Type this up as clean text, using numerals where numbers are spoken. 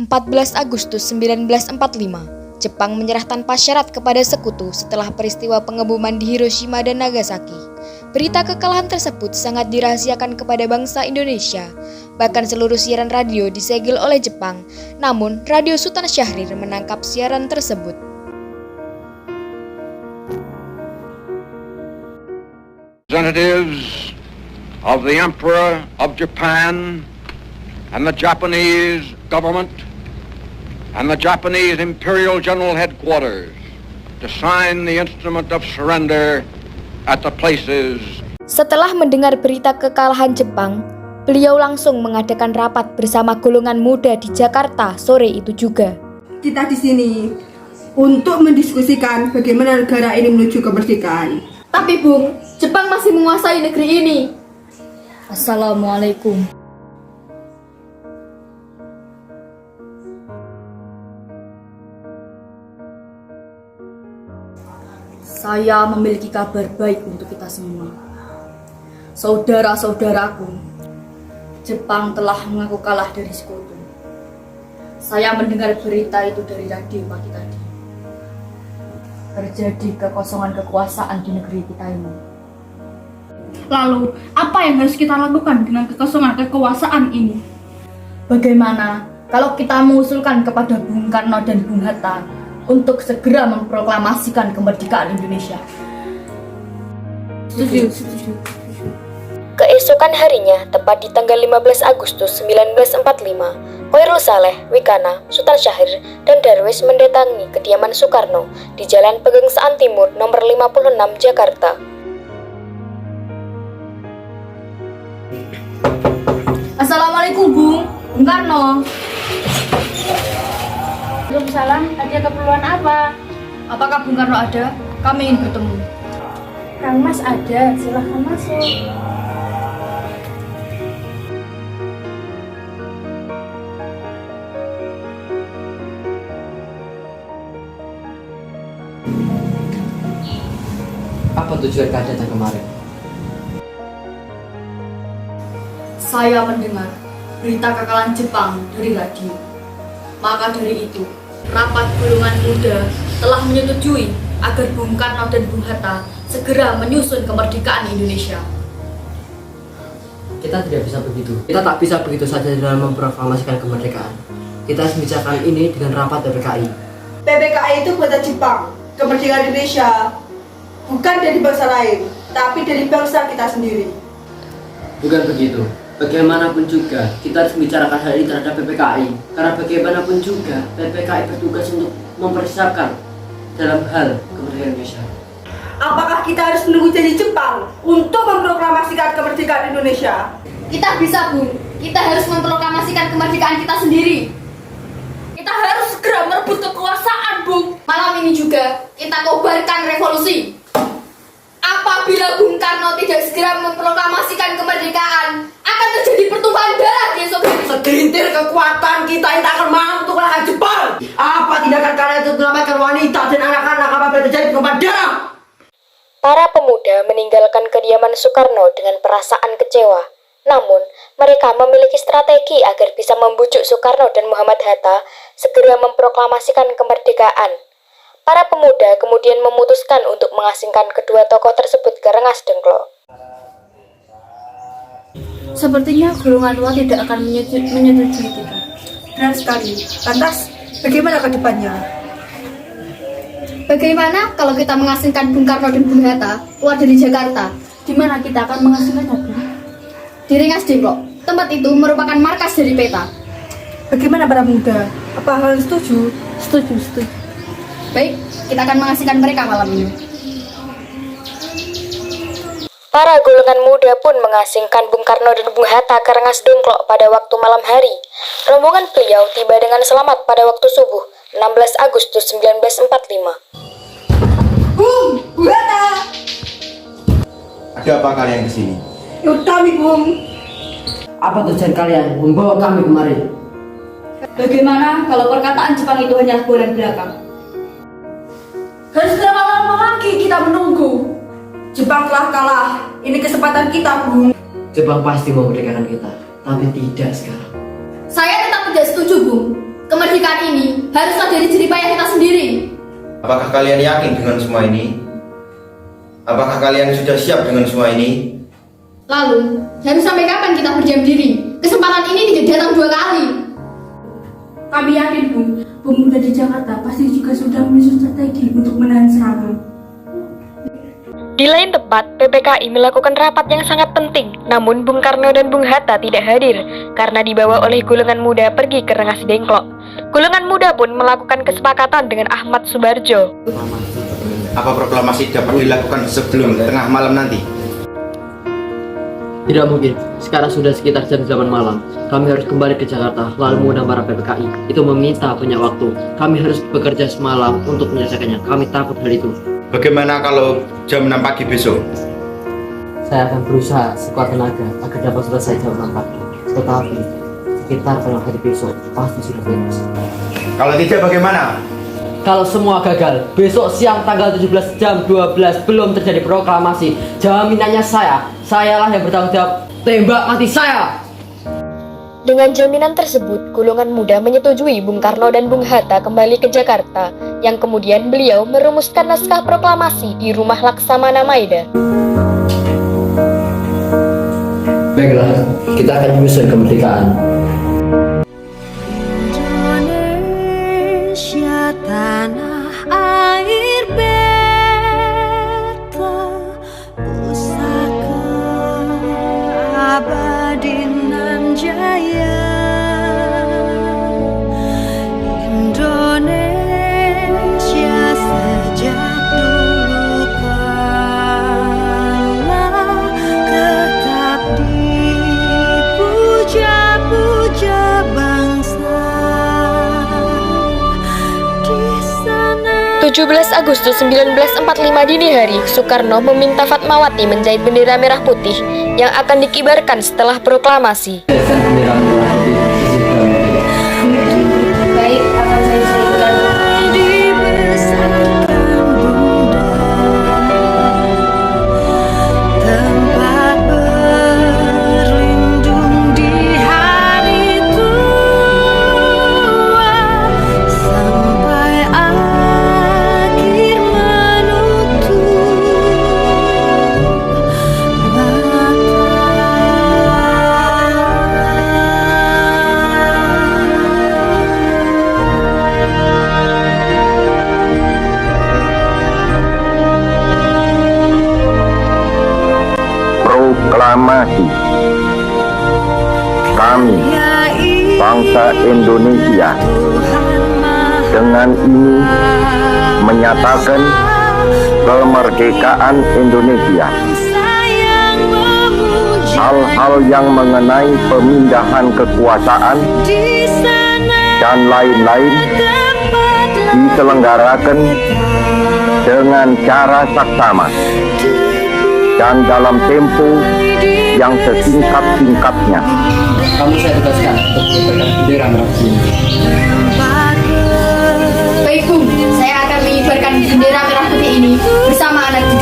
14 Agustus 1945, Jepang menyerah tanpa syarat kepada sekutu setelah peristiwa pengeboman di Hiroshima dan Nagasaki. Berita kekalahan tersebut sangat dirahasiakan kepada bangsa Indonesia. Bahkan seluruh siaran radio disegel oleh Jepang. Namun, Radio Sultan Syahrir menangkap siaran tersebut. Representatives of the Emperor of Japan and the Japanese government and the Japanese Imperial General Headquarters to sign the instrument of surrender at the places. Setelah mendengar berita kekalahan Jepang, beliau langsung mengadakan rapat bersama golongan muda di Jakarta sore itu juga. Kita di sini untuk mendiskusikan bagaimana negara ini menuju kemerdekaan. Tapi Bung, Jepang masih menguasai negeri ini. Assalamualaikum. Saya memiliki kabar baik untuk kita semua. Saudara-saudaraku, Jepang telah mengaku kalah dari sekutu. Saya mendengar berita itu dari radio pagi tadi. Terjadi kekosongan kekuasaan di negeri kita ini. Lalu, apa yang harus kita lakukan dengan kekosongan kekuasaan ini? Bagaimana kalau kita mengusulkan kepada Bung Karno dan Bung Hatta untuk segera memproklamasikan kemerdekaan Indonesia? Setuju. Keesokan harinya, tepat di tanggal 15 Agustus 1945, Khairul Saleh, Wikana, Sultan Syahrir, dan Darwis mendatangi kediaman Soekarno di Jalan Pegangsaan Timur nomor 56 Jakarta. Assalamualaikum Bung Karno. Waalaikumsalam, ada keperluan apa? Apakah Bung Karno ada? Kami ingin bertemu. Kang Mas ada, silahkan masuk. Apa tujuan kalian datang kemarin? Saya mendengar berita kekalahan Jepang dari radio. Maka dari itu, rapat golongan muda telah menyetujui agar Bung Karno dan Bung Hatta segera menyusun kemerdekaan Indonesia. Kita tidak bisa begitu. Kita tak bisa begitu saja dalam memproklamasikan kemerdekaan. Kita harus membicarakan ini dengan rapat PPKI. PPKI itu buatan Jepang. Kemerdekaan Indonesia bukan dari bangsa lain, tapi dari bangsa kita sendiri. Bukan begitu. Bagaimanapun juga, kita harus membicarakan hal ini terhadap PPKI. Karena bagaimanapun juga, PPKI bertugas untuk mempersiapkan dalam hal kemerdekaan Indonesia. Apakah kita harus menunggu janji Jepang untuk memproklamasikan kemerdekaan Indonesia? Kita bisa, Bung. Kita harus memproklamasikan kemerdekaan kita sendiri. Kita harus segera merebut kekuasaan, Bung. Malam ini juga kita kobarkan revolusi. Apabila Bung Karno tidak segera memproklamasikan kemerdekaan, akan terjadi pertumpahan darah di esok hari. Segelintir kekuatan kita yang tak akan mampu mengalahkan Jepang. Apa tindakan kalian untuk menyelamatkan wanita dan anak-anak apabila terjadi pertumpahan darah? Para pemuda meninggalkan kediaman Soekarno dengan perasaan kecewa. Namun, mereka memiliki strategi agar bisa membujuk Soekarno dan Muhammad Hatta segera memproklamasikan kemerdekaan. Para pemuda kemudian memutuskan untuk mengasingkan kedua tokoh tersebut ke Rengas Dengklok. Sepertinya golongan tua tidak akan menyetujui kita. Benar sekali. Lantas, bagaimana ke depannya? Bagaimana kalau kita mengasingkan Bung Karno dan Bung Hatta keluar dari Jakarta? Di mana kita akan mengasingkannya, Bung? Di Rengas Dengklok. Tempat itu merupakan markas dari PETA. Bagaimana para muda? Apa kalian setuju? Setuju. Baik, kita akan mengasingkan mereka malam ini. Para golongan muda pun mengasingkan Bung Karno dan Bung Hatta ke Rengas Dengklok pada waktu malam hari. Rombongan beliau tiba dengan selamat pada waktu subuh, 16 Agustus 1945. Bung Hatta! Ada apa kalian kesini? Ikut kami, Bung. Apa tujuan kalian membawa kami kemari? Bagaimana kalau perkataan Jepang itu hanya bualan belakang? Harus berapa lama lagi kita menunggu? Jepang telah kalah. Ini kesempatan kita, Bung. Jepang pasti memerdekakan kita, tapi tidak sekarang. Saya tetap tidak setuju, Bung. haruslah dari jeripayah kita sendiri. Apakah kalian yakin dengan semua ini? Apakah kalian sudah siap dengan semua ini? Lalu, harus sampai kapan kita berdiam diri? Kesempatan ini tidak datang 2 kali. Kami yakin, Bung, pemuda di Jakarta pasti juga sudah menyusun strategi untuk menahan serangan. Di lain tempat, PPKI melakukan rapat yang sangat penting, namun Bung Karno dan Bung Hatta tidak hadir karena dibawa oleh golongan muda pergi ke Rengas Dengklok. Golongan muda pun melakukan kesepakatan dengan Ahmad Subarjo. Apa proklamasi dapat dilakukan sebelum tengah malam nanti? Tidak mungkin, sekarang sudah sekitar jam 8 malam. Kami harus kembali ke Jakarta, lalu mengundang para PPKI. Itu meminta banyak waktu. Kami harus bekerja semalam untuk menyelesaikannya. Kami takut hal itu. Bagaimana kalau jam 6 pagi besok? Saya akan berusaha sekuat tenaga agar dapat selesai jam 6 pagi. Tetapi, sekitar tengah hari besok, pasti sudah beres. Kalau tidak bagaimana? Kalau semua gagal, besok siang tanggal 17 jam 12 belum terjadi proklamasi, jaminannya sayalah yang bertanggung jawab. Tembak mati saya! Dengan jaminan tersebut, golongan muda menyetujui Bung Karno dan Bung Hatta kembali ke Jakarta, yang kemudian beliau merumuskan naskah proklamasi di rumah Laksamana Maeda. Baiklah, kita akan menyusun kemerdekaan. Indonesia tanah air beta, pusaka abadi nan jaya. Indonesia sejak dulu kala tetap dipuja-puja bangsa. 17 Agustus 1945 dini hari, Soekarno meminta Fatmawati menjahit bendera merah putih yang akan dikibarkan setelah proklamasi. Baik, akan saya selesaikan. Dibesarkan bunda, tempat berlindung di hari tua, sampai akhir menutup Proklamasi. Kami, bangsa Indonesia, dengan ini menyatakan kemerdekaan Indonesia. Hal-hal yang mengenai pemindahan kekuasaan dan lain-lain diselenggarakan dengan cara saksama dan dalam tempo yang sesingkat-singkatnya. Kamu saya tugaskan untuk mengibarkan bendera merah putih. Baik, Bung, saya akan mengibarkan bendera merah putih ini bersama anak didik